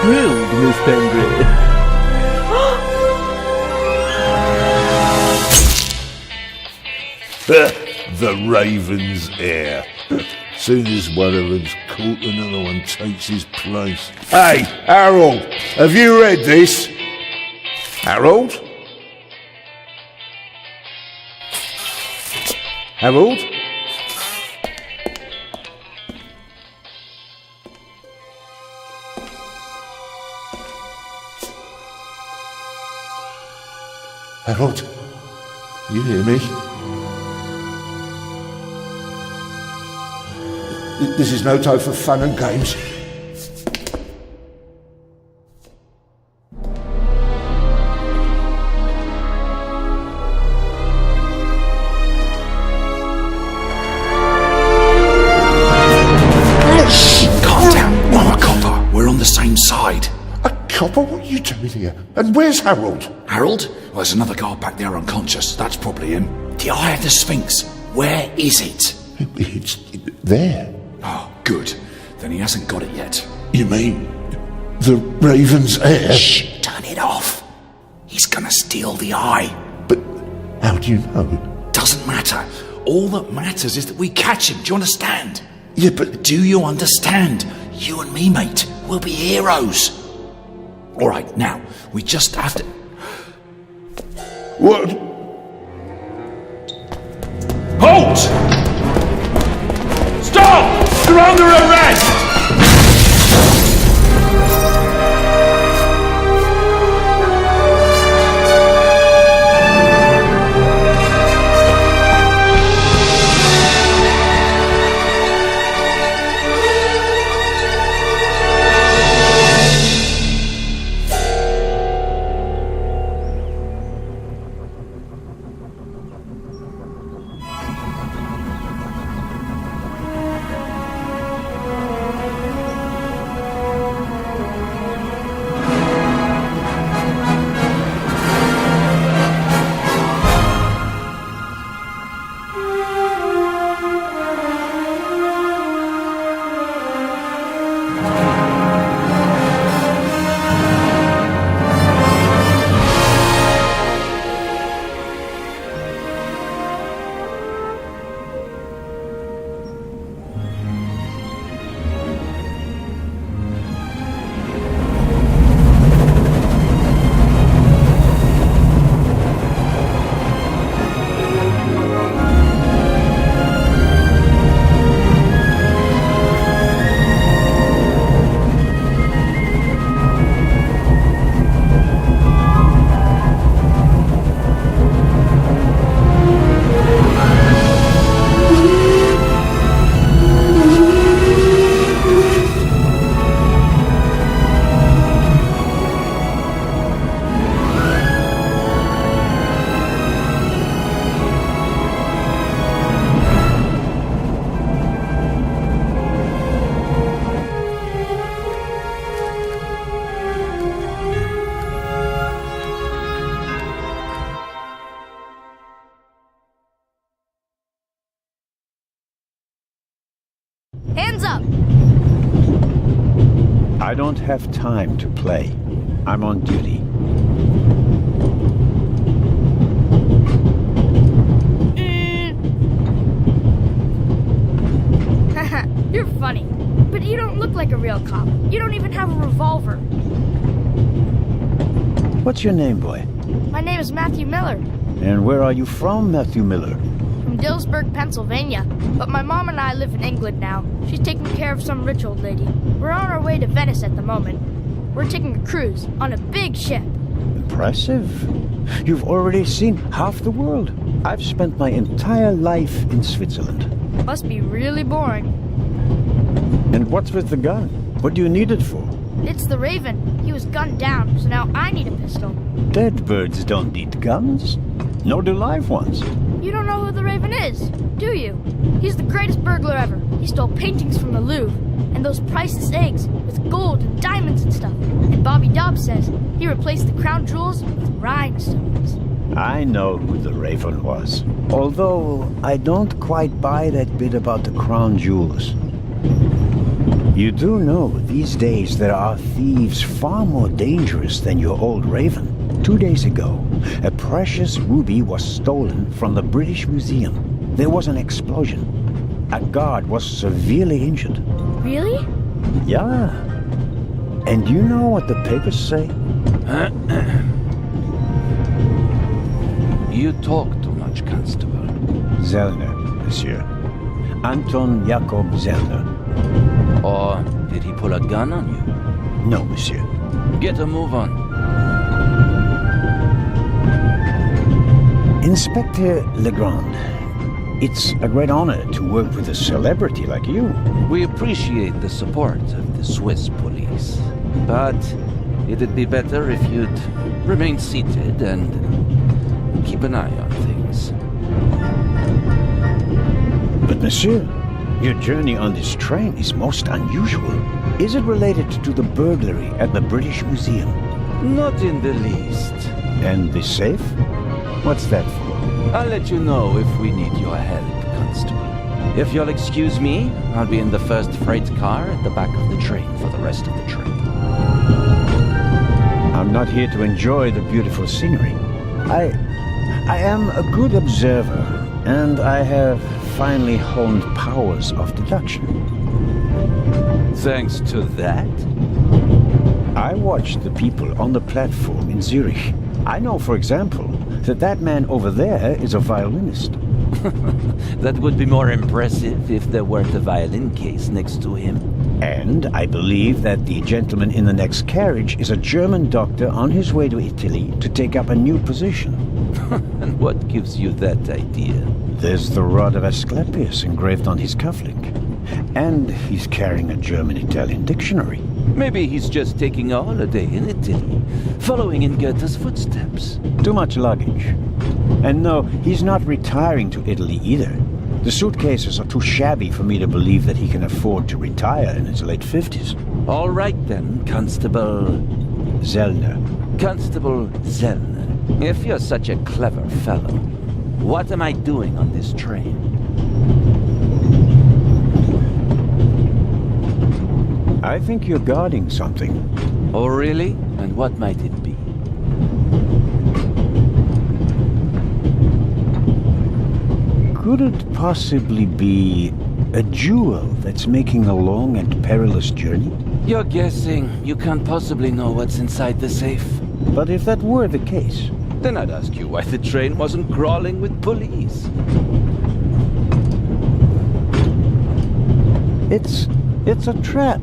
thrilled, Miss Pendry. The Raven's heir. Soon as one of them's caught, another one takes his place. Hey, Harold, have you read this? Harold? Harold? Harold? You hear me? This is no time for fun and games. Calm down. I'm a copper. We're on the same side. A copper? What are you doing here? And where's Harold? Harold? Well, there's another guard back there unconscious. That's probably him. The Eye of the Sphinx. Where is it? It's there. Oh, good. Then he hasn't got it yet. You mean the Raven's heir? Shh! Turn it off. He's gonna steal the eye. But how do you know? Doesn't matter. All that matters is that we catch him. Do you understand? Yeah, but Do you understand? You and me, mate. We'll be heroes. All right, now, we just have to... what? Halt! Stop! You're under arrest! Hands up! I don't have time to play. I'm on duty. Haha, you're funny. But you don't look like a real cop. You don't even have a revolver. What's your name, boy? My name is Matthew Miller, And where are you from, Matthew Miller? from Dillsburg, Pennsylvania. But my mom and I live in England now. She's taking care of some rich old lady. We're on our way to Venice at the moment. We're taking a cruise on a big ship. Impressive. You've already seen half the world. I've spent my entire life in Switzerland. Must be really boring. And what's with the gun? What do you need it for? It's the Raven. He was gunned down, so now I need a pistol. Dead birds don't need guns. Nor do live ones. You don't know who the Raven is, do you? He's the greatest burglar ever. He stole paintings from the Louvre, and those priceless eggs with gold and diamonds and stuff. And Bobby Dobbs says he replaced the crown jewels with rhinestones. I know who the Raven was. Although I don't quite buy that bit about the crown jewels. You do know these days there are thieves far more dangerous than your old Raven. 2 days ago, a precious ruby was stolen from the British Museum. There was an explosion. A guard was severely injured. Really? Yeah. And you know what the papers say? You talk too much, Constable. Zellner, monsieur. Anton Jakob Zellner. Or did he pull a gun on you? No, monsieur. Get a move on. Inspector Legrand, it's a great honor to work with a celebrity like you. We appreciate the support of the Swiss police. But it'd be better if you'd remain seated and keep an eye on things. But monsieur, your journey on this train is most unusual. Is it related to the burglary at the British Museum? Not in the least. And the safe? What's that for? I'll let you know if we need your help, Constable. If you'll excuse me, I'll be in the first freight car at the back of the train for the rest of the trip. I'm not here to enjoy the beautiful scenery. I am a good observer, and I have finally honed powers of deduction. Thanks to that? I watched the people on the platform in Zurich. I know, for example, that man over there is a violinist. That would be more impressive if there weren't a violin case next to him. And I believe that the gentleman in the next carriage is a German doctor on his way to Italy to take up a new position. And what gives you that idea? There's the rod of Asclepius engraved on his cufflink. And he's carrying a German-Italian dictionary. Maybe he's just taking a holiday in Italy, following in Goethe's footsteps. Too much luggage. And no, he's not retiring to Italy either. The suitcases are too shabby for me to believe that he can afford to retire in his late 50s. All right then, Constable... Zellner. Constable Zellner. If you're such a clever fellow, what am I doing on this train? I think you're guarding something. Oh, really? And what might it be? Could it possibly be a jewel that's making a long and perilous journey? You're guessing. You can't possibly know what's inside the safe. But if that were the case... Then I'd ask you why the train wasn't crawling with police. It's a trap.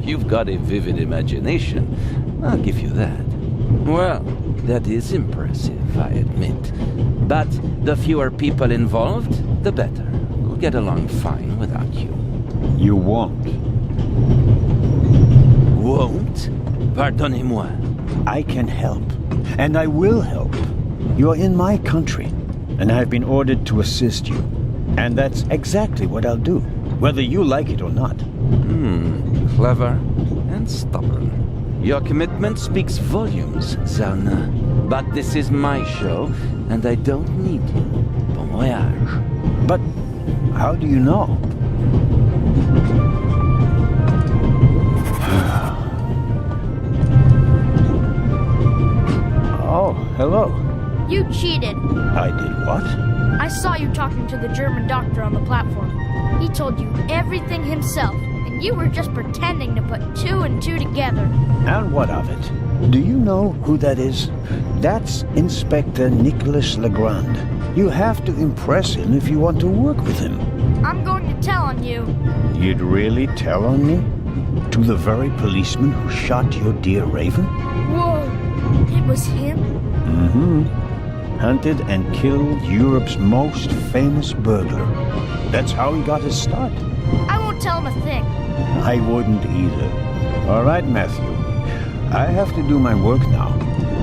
You've got a vivid imagination. I'll give you that. Well, that is impressive, I admit. But the fewer people involved, the better. We'll get along fine without you. You won't. Won't? Pardonnez-moi. I can help. And I will help. You are in my country, and I've been ordered to assist you. And that's exactly what I'll do, whether you like it or not. Clever and stubborn. Your commitment speaks volumes, Zellner. But this is my show, and I don't need you. Bon voyage. But how do you know? Oh, hello. You cheated. I did what? I saw you talking to the German doctor on the platform. He told you everything himself, and you were just pretending to put two and two together. And what of it? Do you know who that is? That's Inspector Nicholas Legrand. You have to impress him if you want to work with him. I'm going to tell on you. You'd really tell on me? To the very policeman who shot your dear Raven? Whoa, it was him? Mm-hmm. Hunted and killed Europe's most famous burglar. That's how he got his start. I won't tell him a thing. I wouldn't either. All right, Matthew. I have to do my work now.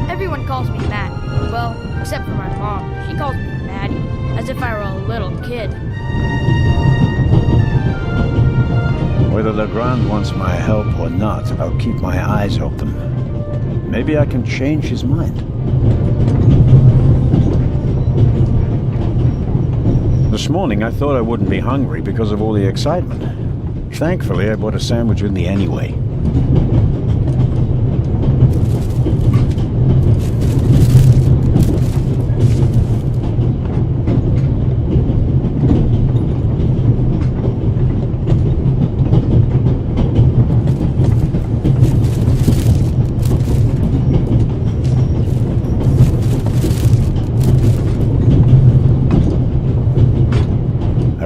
Everyone calls me Matt. Well, except for my mom. She calls me Maddie, as if I were a little kid. Whether Legrand wants my help or not, I'll keep my eyes open. Maybe I can change his mind. This morning I thought I wouldn't be hungry because of all the excitement. Thankfully, I bought a sandwich with me anyway.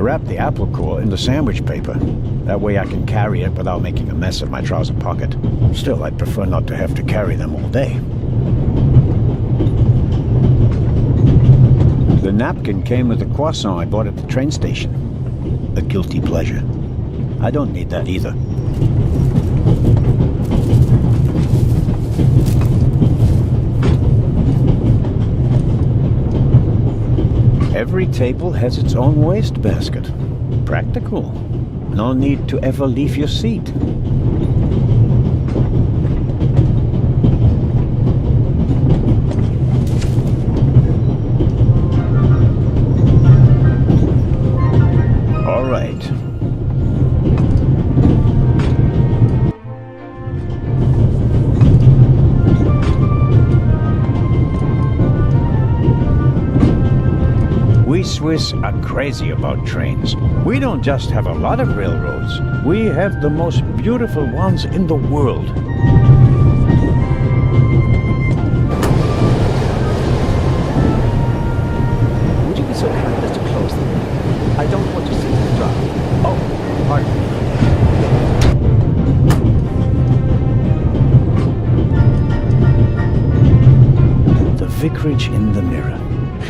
Wrap the apple core in the sandwich paper. That way I can carry it without making a mess of my trouser pocket. Still, I'd prefer not to have to carry them all day. The napkin came with the croissant I bought at the train station. A guilty pleasure. I don't need that either. Every table has its own wastebasket. Practical. No need to ever leave your seat. All right. We Swiss are crazy about trains. We don't just have a lot of railroads. We have the most beautiful ones in the world. Would you be so kind as to close them? I don't want to sit in the dark. Oh, pardon me. The Vicarage in the Mirror.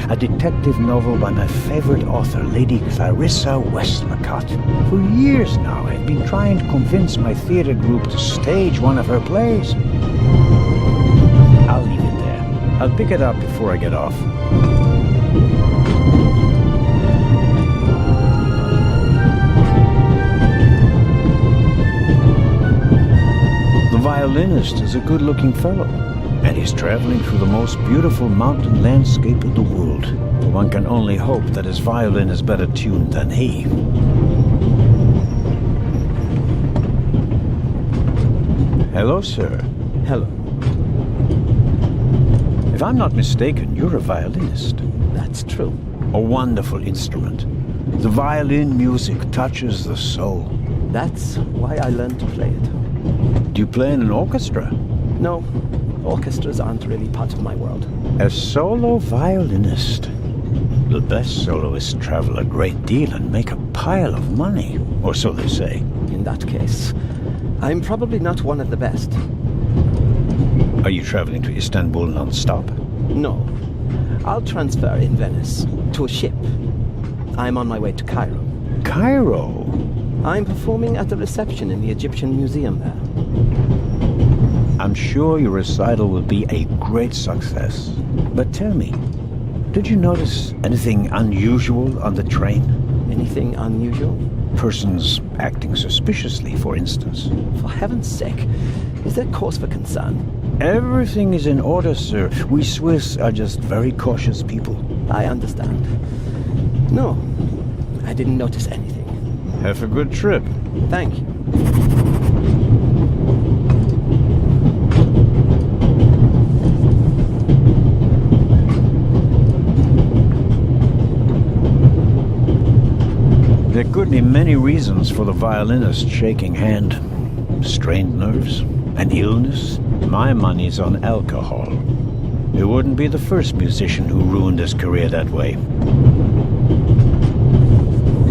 A detective novel by my favorite author, Lady Clarissa Westmacott. For years now, I've been trying to convince my theater group to stage one of her plays. I'll leave it there. I'll pick it up before I get off. The violinist is a good-looking fellow. And he's traveling through the most beautiful mountain landscape in the world. One can only hope that his violin is better tuned than he. Hello, sir. Hello. If I'm not mistaken, you're a violinist. That's true. A wonderful instrument. The violin music touches the soul. That's why I learned to play it. Do you play in an orchestra? No, orchestras aren't really part of my world. A solo violinist. The best soloists travel a great deal and make a pile of money, or so they say. In that case, I'm probably not one of the best. Are you traveling to Istanbul non-stop? No. I'll transfer in Venice to a ship. I'm on my way to Cairo. Cairo? I'm performing at the reception in the Egyptian Museum there. I'm sure your recital will be a great success. But tell me, did you notice anything unusual on the train? Anything unusual? Persons acting suspiciously, for instance. For heaven's sake, is there cause for concern? Everything is in order, sir. We Swiss are just very cautious people. I understand. No, I didn't notice anything. Have a good trip. Thank you. There could be many reasons for the violinist shaking hand. Strained nerves, an illness. My money's on alcohol. He wouldn't be the first musician who ruined his career that way.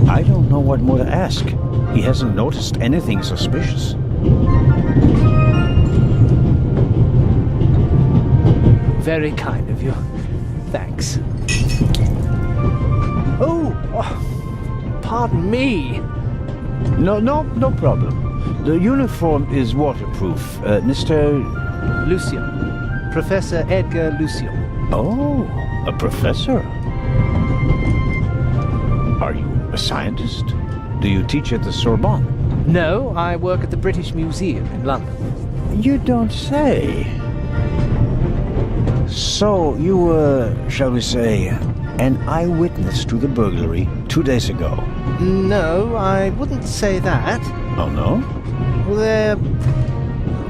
I don't know what more to ask. He hasn't noticed anything suspicious. Very kind of you. Thanks. Oh, pardon me. No problem. The uniform is waterproof. Mr. Lucien. Professor Edgar Lucien. Oh, a professor. Are you a scientist? Do you teach at the Sorbonne? No, I work at the British Museum in London. You don't say. So, you were, shall we say, an eyewitness to the burglary 2 days ago? No, I wouldn't say that. Oh, no? Well, there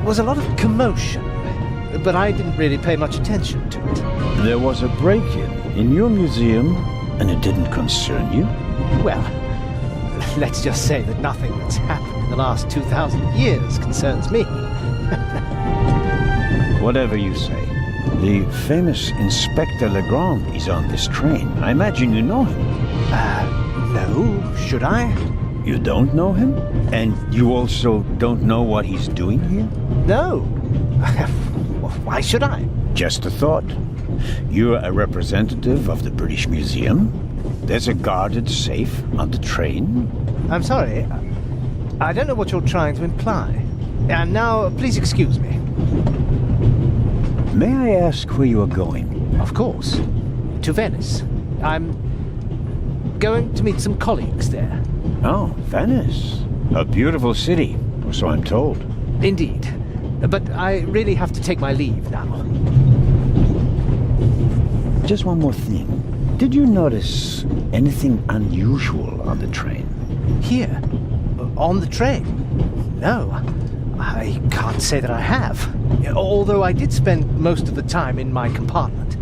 was a lot of commotion, but I didn't really pay much attention to it. There was a break-in in your museum, and it didn't concern you? Well, let's just say that nothing that's happened in the last 2,000 years concerns me. Whatever you say. The famous Inspector Legrand is on this train. I imagine you know him. No, should I? You don't know him? And you also don't know what he's doing here? No. Why should I? Just a thought. You're a representative of the British Museum. There's a guarded safe on the train. I'm sorry. I don't know what you're trying to imply. And now, please excuse me. May I ask where you are going? Of course. To Venice. I'm going to meet some colleagues there. Oh, Venice. A beautiful city, or so I'm told. Indeed. But I really have to take my leave now. Just one more thing. Did you notice anything unusual on the train? Here? On the train? No. I can't say that I have. Although I did spend most of the time in my compartment.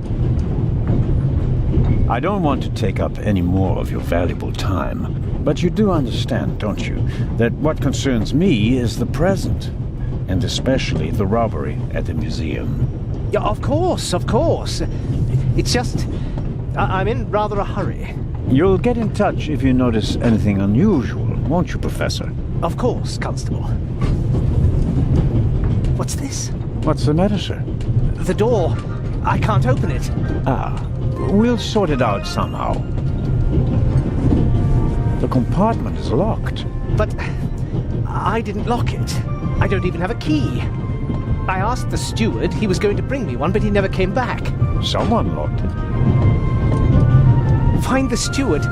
I don't want to take up any more of your valuable time, but you do understand, don't you, that what concerns me is the present, and especially the robbery at the museum. Yeah, of course, of course. It's just, I'm in rather a hurry. You'll get in touch if you notice anything unusual, won't you, Professor? Of course, Constable. What's this? What's the matter, sir? The door. I can't open it. Ah, we'll sort it out somehow. The compartment is locked. But I didn't lock it. I don't even have a key. I asked the steward. He was going to bring me one, but he never came back. Someone locked it. Find the steward.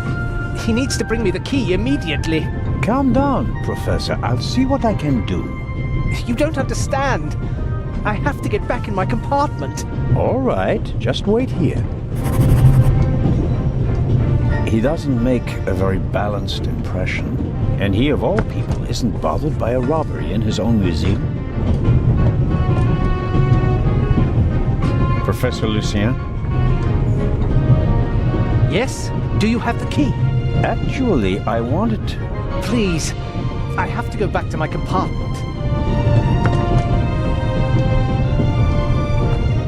He needs to bring me the key immediately. Calm down, Professor. I'll see what I can do. You don't understand. I have to get back in my compartment. All right, just wait here. He doesn't make a very balanced impression, and he, of all people, isn't bothered by a robbery in his own museum. Professor Lucien? Yes? Do you have the key? Actually, I wanted to. Please. I have to go back to my compartment.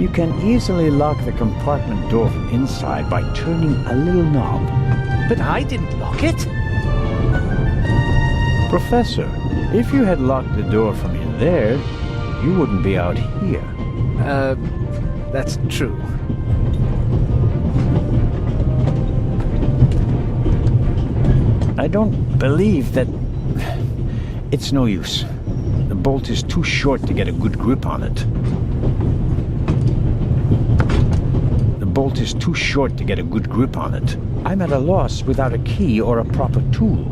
You can easily lock the compartment door from inside by turning a little knob. But I didn't lock it. Professor, if you had locked the door from in there, you wouldn't be out here. That's true. I don't believe that... It's no use. The bolt is too short to get a good grip on it. The bolt is too short to get a good grip on it. I'm at a loss without a key or a proper tool.